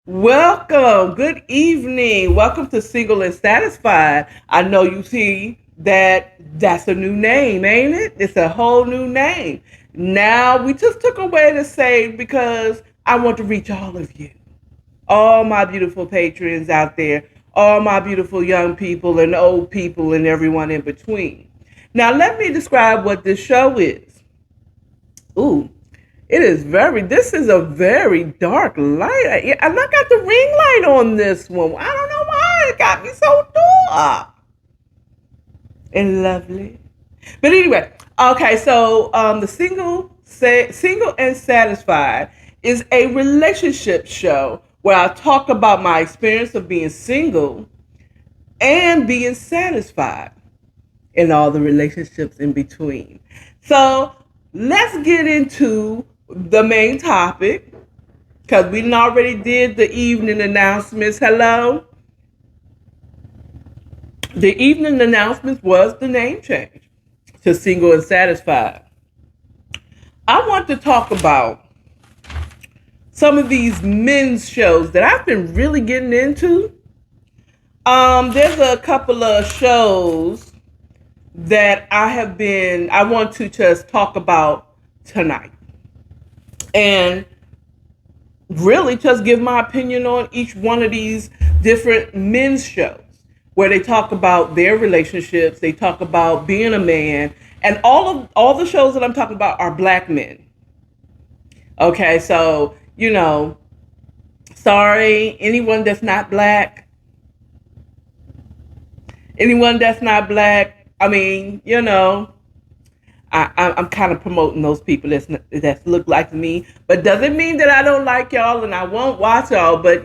Welcome. Good evening. Welcome to Single and Satisfied. I know you see that's a new name, ain't it? It's a whole new name. Now we just took away to say because I want to reach all of you, all my beautiful patrons out there, all my beautiful young people and old people and everyone in between. Now let me describe what this show is. Ooh, this is a very dark light. And I got the ring light on this one. I don't know why it got me so dark and lovely. But anyway, okay, so the Single and Satisfied is a relationship show where I talk about my experience of being single and being satisfied in all the relationships in between. So let's get into the main topic because we already did the evening announcements. Hello? The evening announcements was the name change to Single and Satisfied. I want to talk about some of these men's shows that I've been really getting into. There's a couple of shows that I want to just talk about tonight. And really just give my opinion on each one of these different men's shows where they talk about their relationships, they talk about being a man, and all the shows that I'm talking about are black men. Okay, so, sorry, anyone that's not black, I'm kind of promoting those people that look like me, but doesn't mean that I don't like y'all and I won't watch y'all. But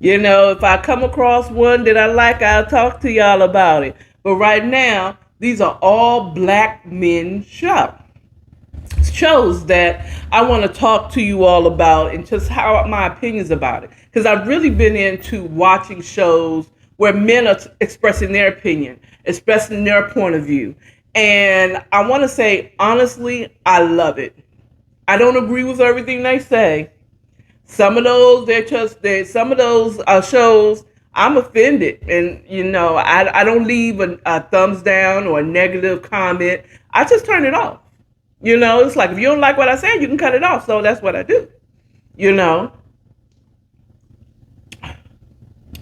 if I come across one that I like, I'll talk to y'all about it. But right now, these are all black men shows that I want to talk to you all about and just how my opinions about it. Because I've really been into watching shows where men are expressing their opinion, expressing their point of view. And I want to say, honestly, I love it. I don't agree with everything they say. Some of those, some of those shows, I'm offended. And, I don't leave a thumbs down or a negative comment. I just turn it off. It's like if you don't like what I said, you can cut it off. So that's what I do. You know.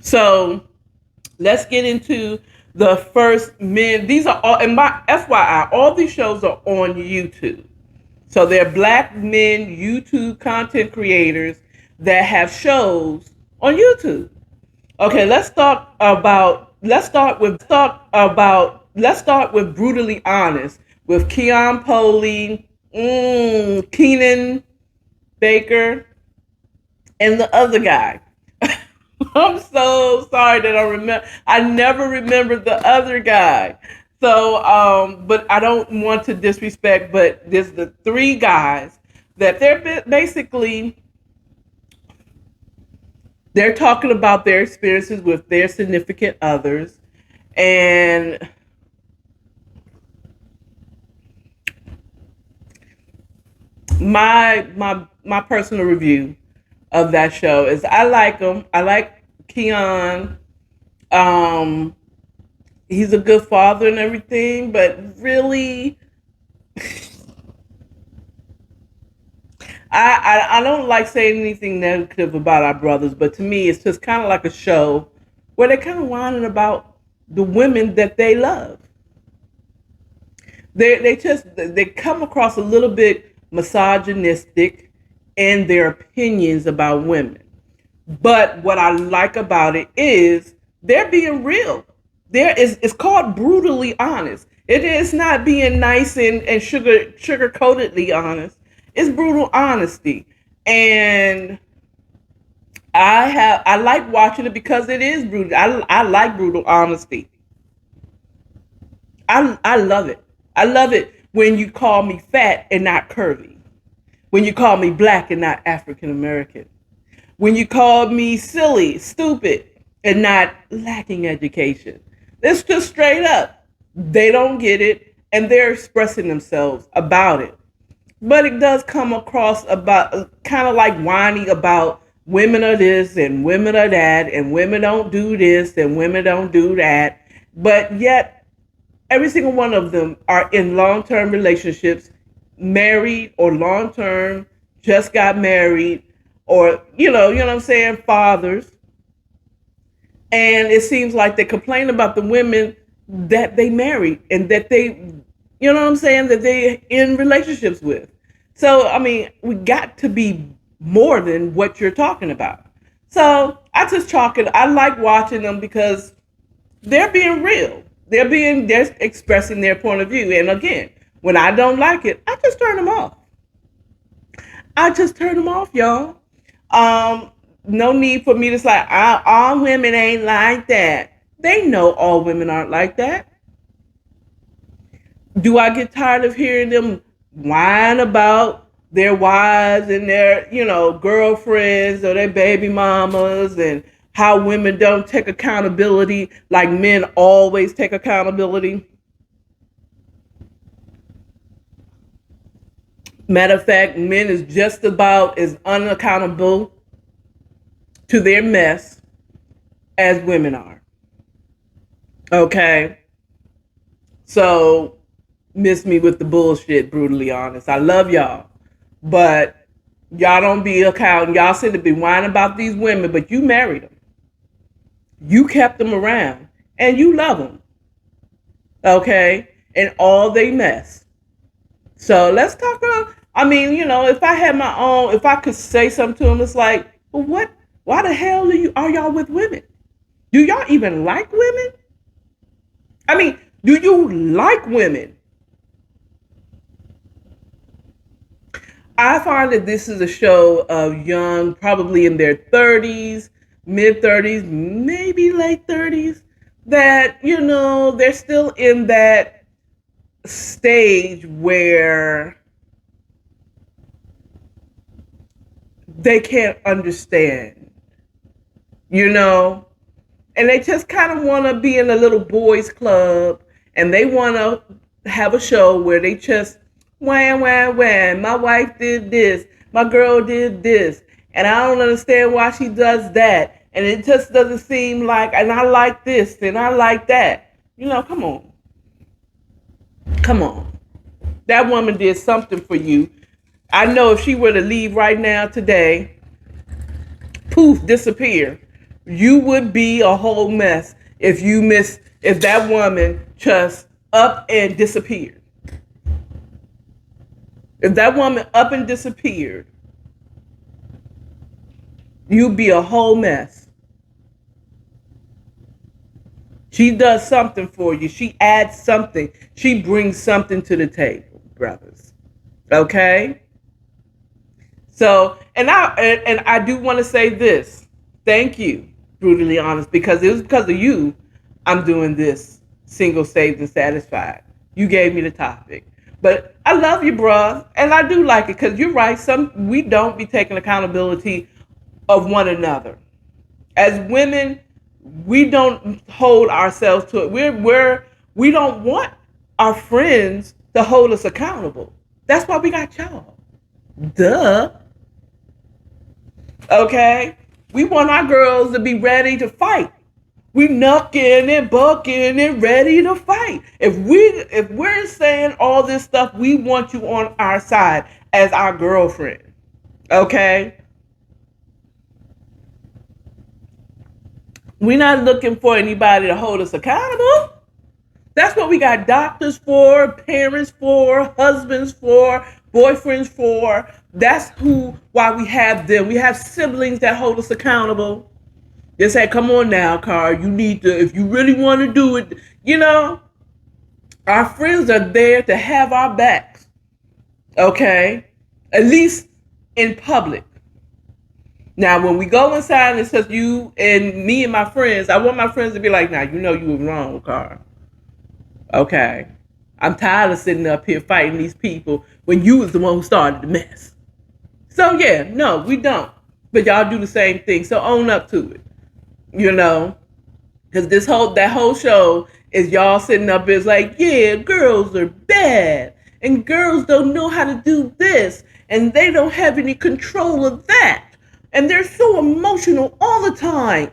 So let's get into the first men. These are all, and my FYI, all these shows are on YouTube. So they're black men YouTube content creators that have shows on YouTube. Okay, let's start with Brutally Honest with Keon Poley, Keenan Baker, and the other guy. I'm so sorry that I never remembered the other guy. So, but I don't want to disrespect, but there's the three guys that they're talking about their experiences with their significant others. And my personal review of that show is I like him. I like Keon. Um, he's a good father and everything, but really, I don't like saying anything negative about our brothers, but to me, it's just kind of like a show where they're kind of whining about the women that they love. They come across a little bit misogynistic in their opinions about women. But what I like about it is they're being real. It's called brutally honest. It is not being nice and sugar coatedly honest. It's brutal honesty. And I like watching it because it is brutal. I like brutal honesty. I love it. I love it when you call me fat and not curvy. When you call me black and not African American. When you call me silly, stupid, and not lacking education. It's just straight up. They don't get it and they're expressing themselves about it. but it does come across about kind of like whiny about women are this and women are that and women don't do this and women don't do that. But yet every single one of them are in long-term relationships, married or long-term, just got married, or you know what I'm saying, fathers. And it seems like they complain about the women that they married and that they, you know what I'm saying, that they in relationships with. So I mean, we got to be more than what you're talking about. So I just chalk it. I like watching them because they're being real. They're expressing their point of view. And again, when I don't like it, I just turn them off. I just turn them off, y'all. Um, no need for me to say all women ain't like that. They know all women aren't like that. Do I get tired of hearing them whine about their wives and their, girlfriends or their baby mamas and how women don't take accountability like men always take accountability? Matter of fact, men is just about as unaccountable to their mess as women are. Okay? So, miss me with the bullshit, brutally honest. I love y'all. But y'all don't be accounting. Y'all sit to be whining about these women, but you married them. You kept them around. And you love them. Okay? And all they mess. So let's talk about, I mean, if I had my own, if I could say something to them, it's like, well, why the hell are y'all with women? Do y'all even like women? I mean, do you like women? I find that this is a show of young, probably in their 30s, mid 30s, maybe late 30s, that, they're still in that stage where they can't understand, and they just kind of want to be in a little boys club, and they want to have a show where they just wham, wham, wham. My wife did this. My girl did this. And I don't understand why she does that. And it just doesn't seem like, and I like this and I like that. Come on. Come on. That woman did something for you. I know if she were to leave right now today, poof, disappear, you would be a whole mess if that woman just up and disappeared. If that woman up and disappeared, you'd be a whole mess. She does something for you. She adds something. She brings something to the table, brothers. Okay? So, and I do want to say this. Thank you, brutally honest, because it was because of you I'm doing this single, saved, and satisfied. You gave me the topic. But I love you, bruh, and I do like it because you're right. We don't be taking accountability of one another. As women, we don't hold ourselves to it. We don't want our friends to hold us accountable. That's why we got y'all. Duh. Okay? We want our girls to be ready to fight. We knucking and bucking and ready to fight. If we're saying all this stuff, we want you on our side as our girlfriend. Okay? We're not looking for anybody to hold us accountable. That's what we got doctors for, parents for, husbands for, boyfriends for. That's why we have them. We have siblings that hold us accountable. They say, come on now, Car, you need to, if you really want to do it, our friends are there to have our backs. Okay? At least in public. Now, when we go inside and it says you and me and my friends, I want my friends to be like, now, you were wrong, Car. Okay? I'm tired of sitting up here fighting these people when you was the one who started the mess. So, yeah, no, we don't. But y'all do the same thing. So own up to it. Because that whole show is y'all sitting up is like, yeah, girls are bad. and girls don't know how to do this, and they don't have any control of that, and they're so emotional all the time.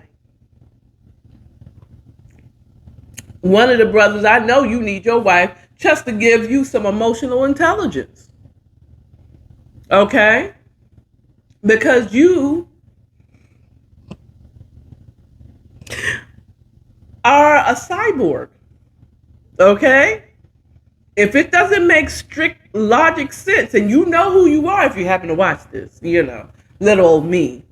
One of the brothers, I know you need your wife just to give you some emotional intelligence. Okay? Because you are a cyborg. Okay? If it doesn't make strict logic sense, and you know who you are if you happen to watch this, little old me,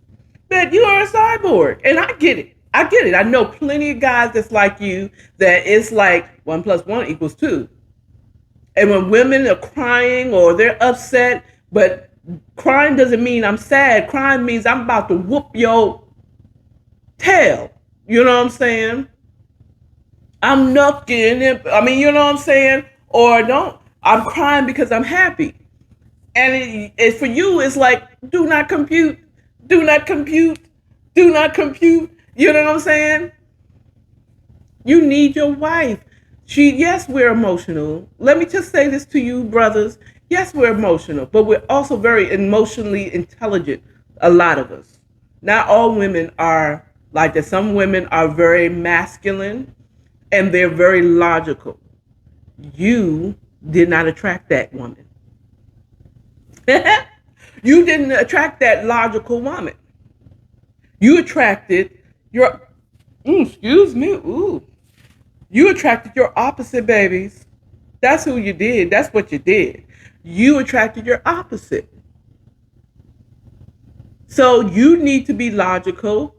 that you are a cyborg. And I get it. I get it. I know plenty of guys that's like you, that it's like 1+1=2. And when women are crying or they're upset, but crying doesn't mean I'm sad. Crying means I'm about to whoop your tail. You know what I'm saying? I'm knucking it. I mean, you know what I'm saying? Or don't. I'm crying because I'm happy. And for you, it's like, do not compute, do not compute, do not compute. You know what I'm saying? You need your wife. Yes, we're emotional. Let me just say this to you, brothers. Yes, we're emotional, but we're also very emotionally intelligent, a lot of us. Not all women are like that. Some women are very masculine and they're very logical. You did not attract that woman. You didn't attract that logical woman. You attracted your, excuse me, you attracted your opposite, babies. That's who you did. That's what you did. You attracted your opposite. So you need to be logical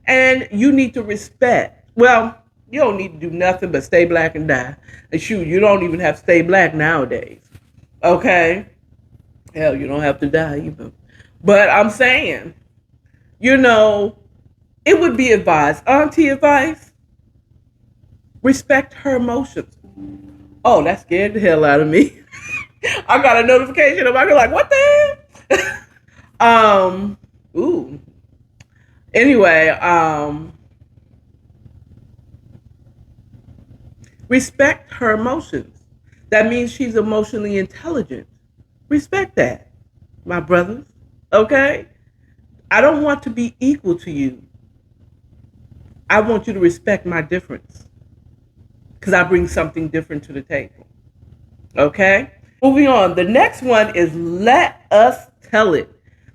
and you need to respect. Well, you don't need to do nothing but stay black and die. And shoot, you don't even have to stay black nowadays. Okay? Hell, you don't have to die even. But I'm saying, it would be advised. Auntie advice, respect her emotions. Oh, that scared the hell out of me. I got a notification. I'm like, what the hell? Ooh. Anyway, respect her emotions. That means she's emotionally intelligent. Respect that, my brothers. Okay? I don't want to be equal to you. I want you to respect my difference. Because I bring something different to the table. Okay? Moving on. The next one is Let Us Tell It.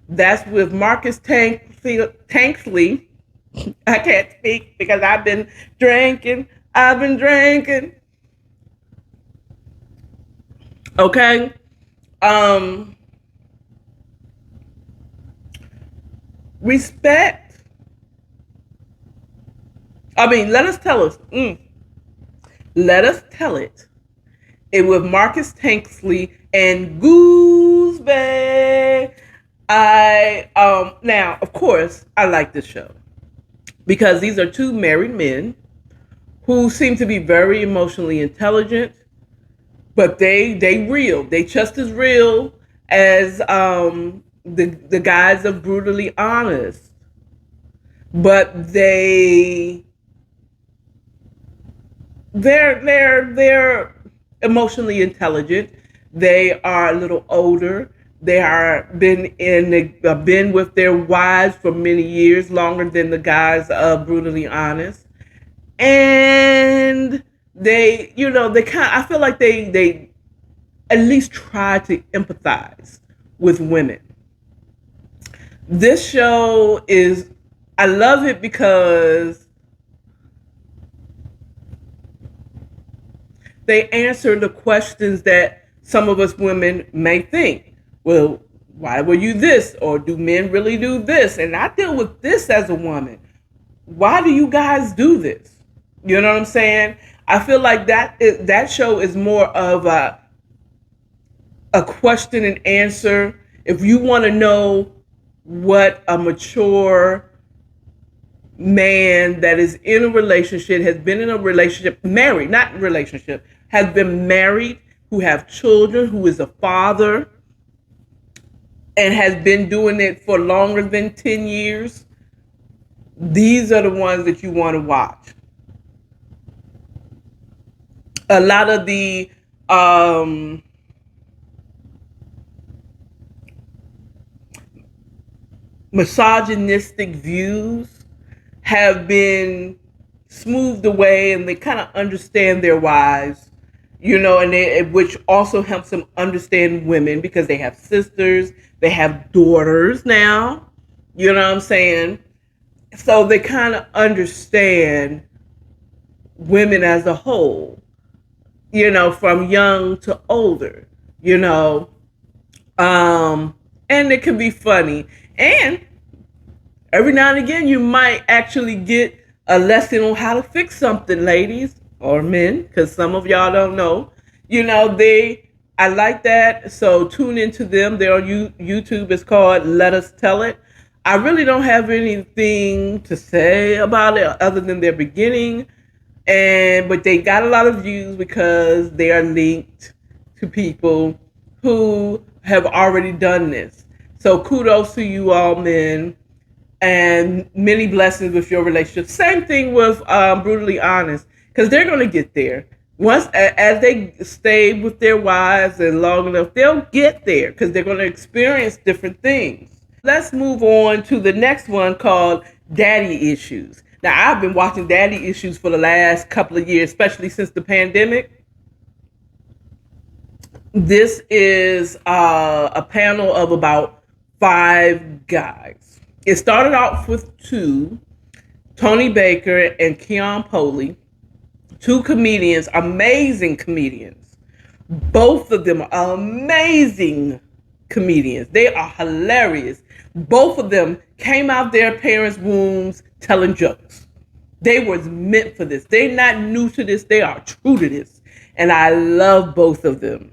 That's with Marcus Tanksley. I can't speak because I've been drinking. Okay? Respect. Let us tell us. Let Us Tell It. It with Marcus Tanksley and Goosebay. Now, of course, I like this show because these are two married men who seem to be very emotionally intelligent, but they real. They just as real as the guys of Brutally Honest, but they're emotionally intelligent. They are a little older. They are been with their wives for many years, longer than the guys of Brutally Honest. And I feel like they at least try to empathize with women. This show I love it because they answer the questions that some of us women may think. Well, why were you this? Or do men really do this? And I deal with this as a woman. Why do you guys do this? You know what I'm saying? I feel like that show is more of a question and answer. If you want to know what a mature man that is in a relationship, has been in a relationship, married, not relationship, has been married, who have children, who is a father, and has been doing it for longer than 10 years, these are the ones that you want to watch. A lot of the misogynistic views have been smoothed away, and they kind of understand their wives, and which also helps them understand women because they have sisters, they have daughters now, you know what I'm saying? So they kind of understand women as a whole, from young to older, you know. And it can be funny. And every now and again, you might actually get a lesson on how to fix something, ladies or men, because some of y'all don't know. I like that. So tune into them. They're on YouTube. It's called Let Us Tell It. I really don't have anything to say about it other than their beginning. But they got a lot of views because they are linked to people who have already done this. So kudos to you all, men, and many blessings with your relationship. Same thing with Brutally Honest, because they're going to get there. Once as they stay with their wives and long enough, they'll get there because they're going to experience different things. Let's move on to the next one called Daddy Issues. Now, I've been watching Daddy Issues for the last couple of years, especially since the pandemic. This is a panel of about 5 guys. It started off with 2, Tony Baker and Keon Poley, 2 comedians, amazing comedians. Both of them are amazing comedians. They are hilarious. Both of them came out their parents' wombs telling jokes. They were meant for this. They're not new to this. They are true to this. And I love both of them.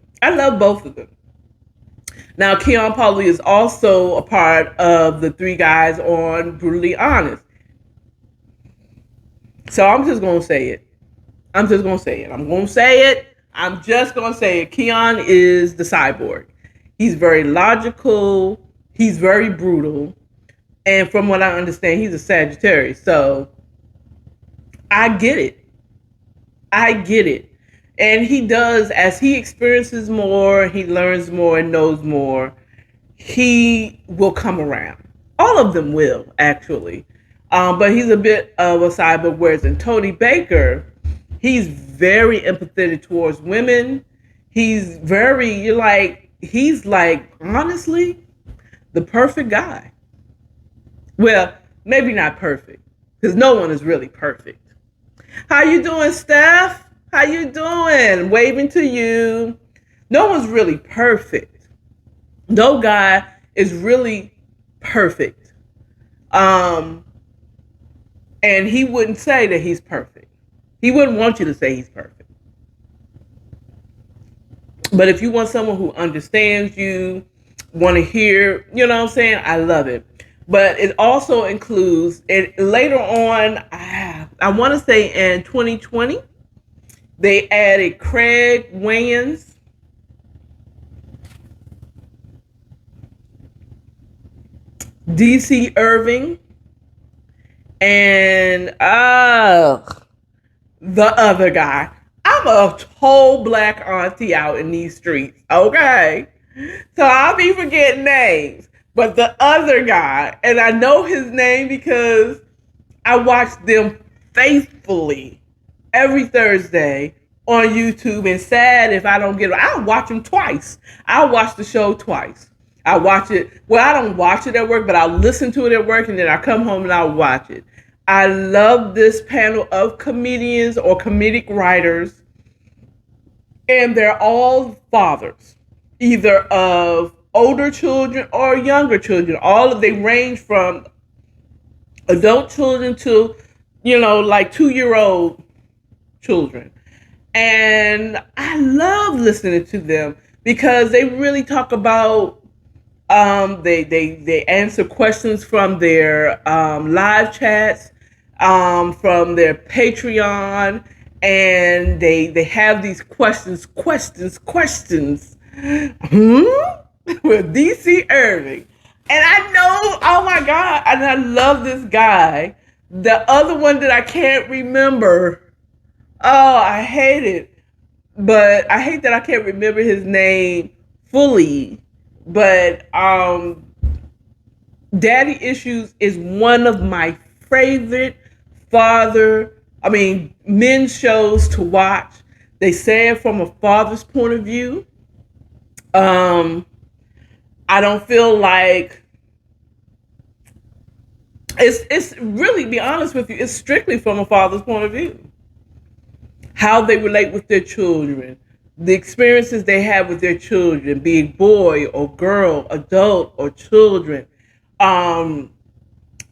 Now, Keon Poley is also a part of the 3 guys on Brutally Honest. So I'm just going to say it. I'm just going to say it. Keon is the cyborg. He's very logical. He's very brutal. And from what I understand, he's a Sagittarius. So I get it. And he does, as he experiences more, he learns more and knows more, he will come around. All of them will, actually. But he's a bit of a cyborg, whereas in Tony Baker, he's very empathetic towards women. He's honestly, the perfect guy. Well, maybe not perfect, because no one is really perfect. How you doing, Steph? How you doing? Waving to you. No one's really perfect. No guy is really perfect. And he wouldn't say that he's perfect. He wouldn't want you to say he's perfect. But if you want someone who understands you, want to hear, you know what I'm saying? I love it. But it also includes, later on, I want to say in 2020, they added Craig Wayans, DC Irving, and the other guy. I'm a whole black auntie out in these streets, okay? So I'll be forgetting names. But the other guy, and I know his name because I watch them faithfully every Thursday on YouTube, and sad if I don't get it. I'll watch them twice. I'll watch the show twice. I watch it. Well, I don't watch it at work, but I'll listen to it at work, and then I come home and I'll watch it. I love this panel of comedians or comedic writers, and they're all fathers, either of older children or younger children. They range from adult children to, like 2-year-old children. And I love listening to them because they really talk about, they answer questions from their live chats, from their Patreon, and they have these questions with DC Irving. And I know, oh my God, and I love this guy. The other one that I can't remember, oh, I hate it. But I hate that I can't remember his name fully. But Daddy Issues is one of my favorite men's shows to watch. They say it from a father's point of view. Um, I don't feel like it's really, be honest with you, it's strictly from a father's point of view. How they relate with their children, the experiences they have with their children, be it boy or girl, adult or children. Um,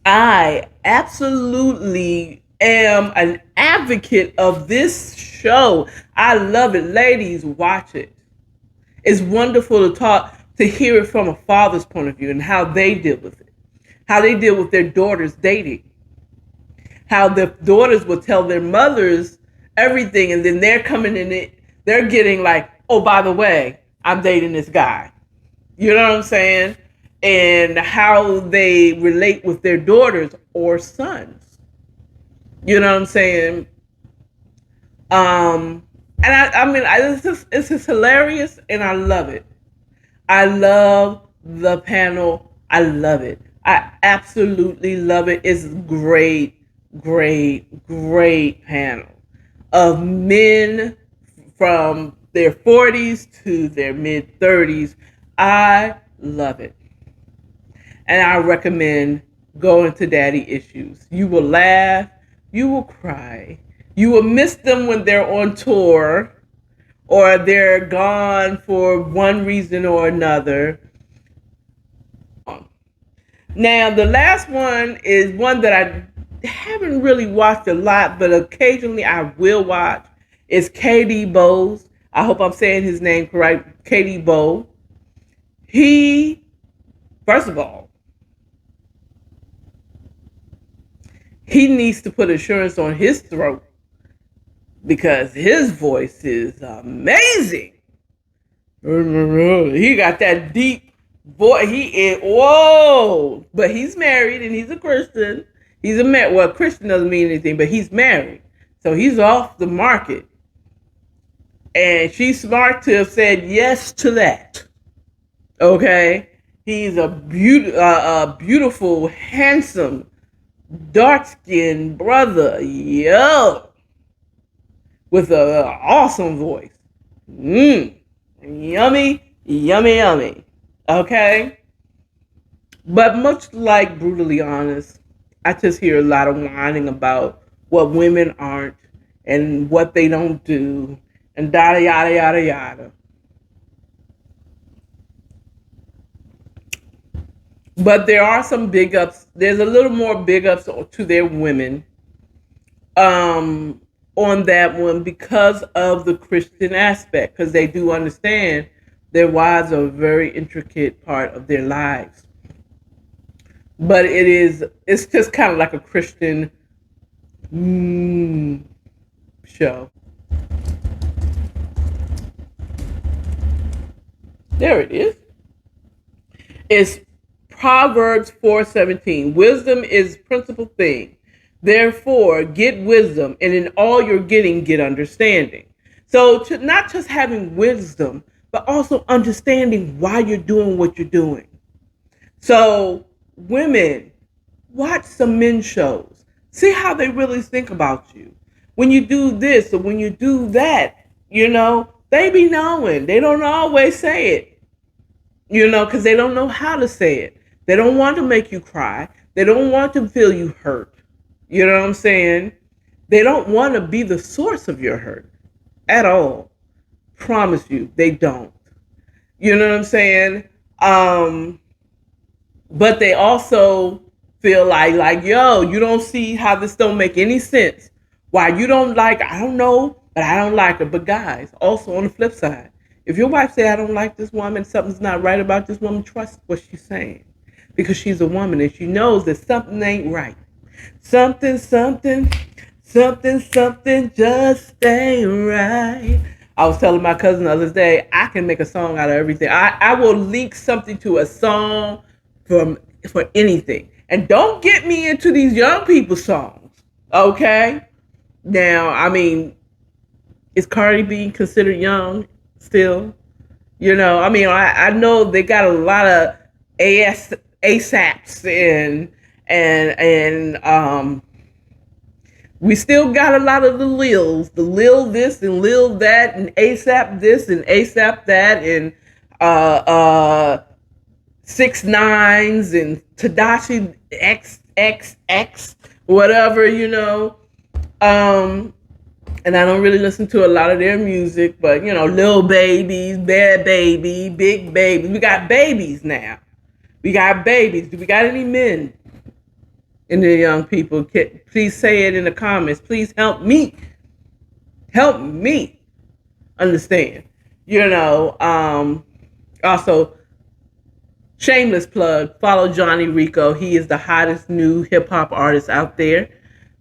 I absolutely am an advocate of this show. I love it. Ladies, watch it. It's wonderful to hear it from a father's point of view and how they deal with it, how they deal with their daughters dating, how the daughters will tell their mothers everything, and then they're coming in it, they're getting like, oh, by the way, I'm dating this guy. You know what I'm saying? And how they relate with their daughters or sons. You know what I'm saying? And it's just hilarious, and I love it. I love the panel. I love it. I absolutely love it. It's great, great, great panel of men from their 40s to their mid 30s. I love it. And I recommend going to Daddy Issues. You will laugh, you will cry, you will miss them when they're on tour or they're gone for one reason or another. Now, the last one is one that I haven't really watched a lot, but occasionally I will watch. It's KD Bowes. I hope I'm saying his name correct. KD Bow. He, first of all, he needs to put insurance on his throat because his voice is amazing. He got that deep voice. He is, whoa, but he's married and he's a Christian. He's a man. Well, Christian doesn't mean anything, but he's married, so he's off the market. And she's smart to have said yes to that. Okay, he's a beautiful, handsome, dark-skinned brother, yo, with an awesome voice. Yummy, yummy, yummy. Okay? But much like Brutally Honest, I just hear a lot of whining about what women aren't and what they don't do and yada, yada, yada, yada. But there are some big ups. There's a little more big ups to their women on that one because of the Christian aspect, because they do understand their wives are a very intricate part of their lives. But it's just kind of like a Christian show. There it is. It's Proverbs 4:17. Wisdom is principal thing. Therefore, get wisdom, and in all you're getting, get understanding. So, not just having wisdom, but also understanding why you're doing what you're doing. So, women, watch some men shows. See how they really think about you. When you do this or when you do that, they be knowing. They don't always say it, because they don't know how to say it. They don't want to make you cry. They don't want to feel you hurt. You know what I'm saying? They don't want to be the source of your hurt at all. Promise you, they don't. You know what I'm saying? But they also feel like, yo, you don't see how this don't make any sense. Why you don't like, I don't know, but I don't like her. But guys, also on the flip side, if your wife say, I don't like this woman, something's not right about this woman, trust what she's saying. Because she's a woman and she knows that something ain't right. Something just ain't right. I was telling my cousin the other day, I can make a song out of everything. I will link something to a song for anything. And don't get me into these young people songs. Okay? Now, is Cardi B considered young still? I know they got a lot of ASAPs and we still got a lot of the Lil this and Lil that, and ASAP this and ASAP that, and uh 6ix9ine and Tadashi XXX, whatever, and I don't really listen to a lot of their music, but Lil Babies, Bad Baby, Big Baby. We got babies now. We got babies. Do we got any men in the young people? Please say it in the comments. Please help me. Help me understand. Also, shameless plug, follow Johnny Rico. He is the hottest new hip hop artist out there.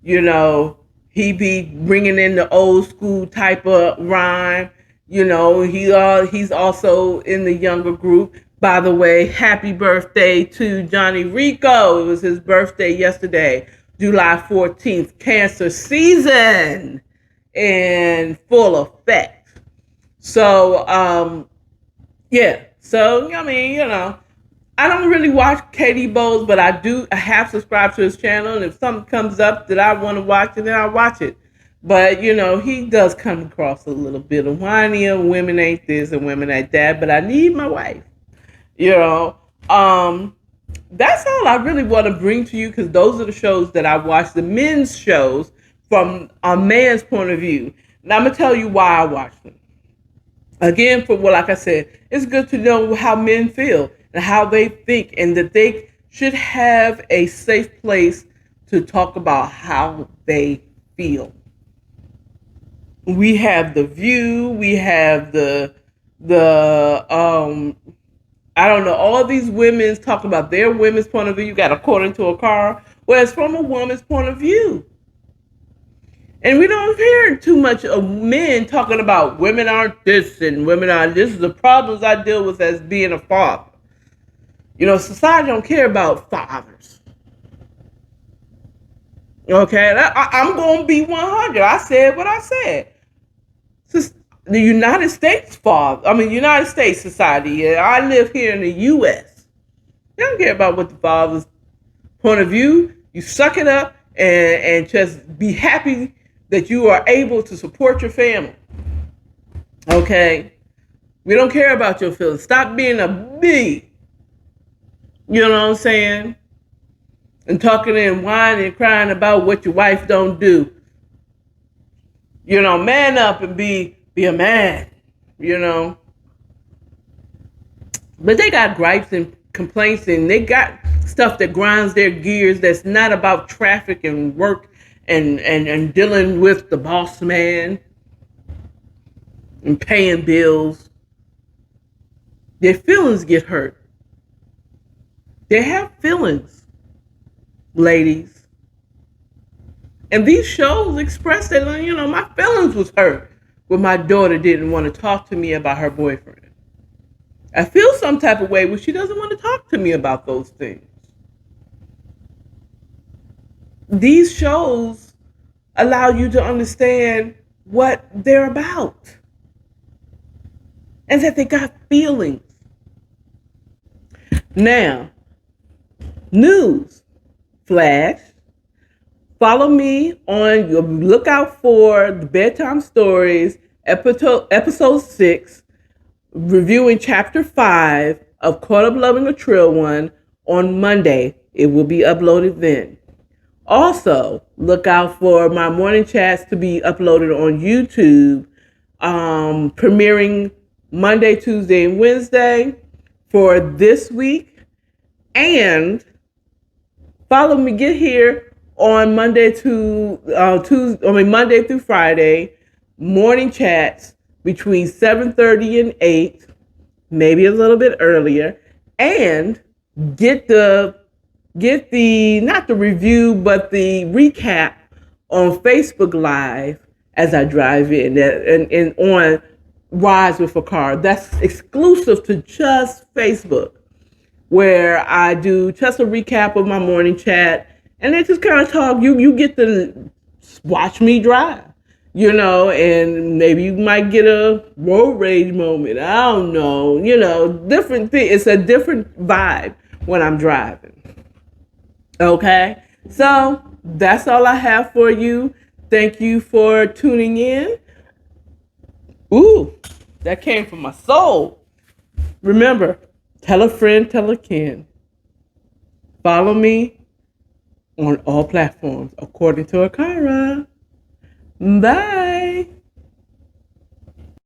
He be bringing in the old school type of rhyme. He's also in the younger group. By the way, happy birthday to Johnny Rico. It was his birthday yesterday, July 14th. Cancer season in full effect. So, yeah. So, I don't really watch KD Bowles, but I have subscribed to his channel, and if something comes up that I want to watch, then I'll watch it. But, he does come across a little bit of whiny, and women ain't this and women ain't that, but I need my wife. That's all I really want to bring to you, because those are the shows that I watch, the men's shows from a man's point of view. And I'm going to tell you why I watch them. Again, like I said, it's good to know how men feel and how they think, and that they should have a safe place to talk about how they feel. We have The View, we have the I don't know, all these women's talk about their women's point of view. You got According to Akara, where it's from a woman's point of view. And we don't hear too much of men talking about women aren't this and women are this. Is the problems I deal with as being a father. Society don't care about fathers. Okay, I'm going to be 100. I said what I said. The United States United States society. I live here in the U.S. They don't care about what the father's point of view. You suck it up and just be happy that you are able to support your family. Okay? We don't care about your feelings. Stop being a bee. You know what I'm saying? And talking and whining and crying about what your wife don't do. Man up and be a man, But they got gripes and complaints, and they got stuff that grinds their gears that's not about traffic and work and dealing with the boss man and paying bills. Their feelings get hurt. They have feelings, ladies. And these shows express that, my feelings was hurt when my daughter didn't want to talk to me about her boyfriend. I feel some type of way when she doesn't want to talk to me about those things. These shows allow you to understand what they're about. And that they got feelings. Now, news flash. Follow me on your lookout for the Bedtime Stories, episode 6, reviewing chapter 5 of Caught Up Loving a Trill One on Monday. It will be uploaded then. Also, look out for my morning chats to be uploaded on YouTube, premiering Monday, Tuesday, and Wednesday for this week. And follow me, get here on Monday Monday through Friday, morning chats between 7:30 and 8, maybe a little bit earlier, and get the not the review but the recap on Facebook Live as I drive in and on Rise with a Car. That's exclusive to just Facebook, where I do just a recap of my morning chat. And they just kind of talk. You get to watch me drive, and maybe you might get a road rage moment. I don't know, different thing. It's a different vibe when I'm driving. Okay? So that's all I have for you. Thank you for tuning in. Ooh, that came from my soul. Remember, tell a friend, tell a kin. Follow me on all platforms according to Akara. Bye.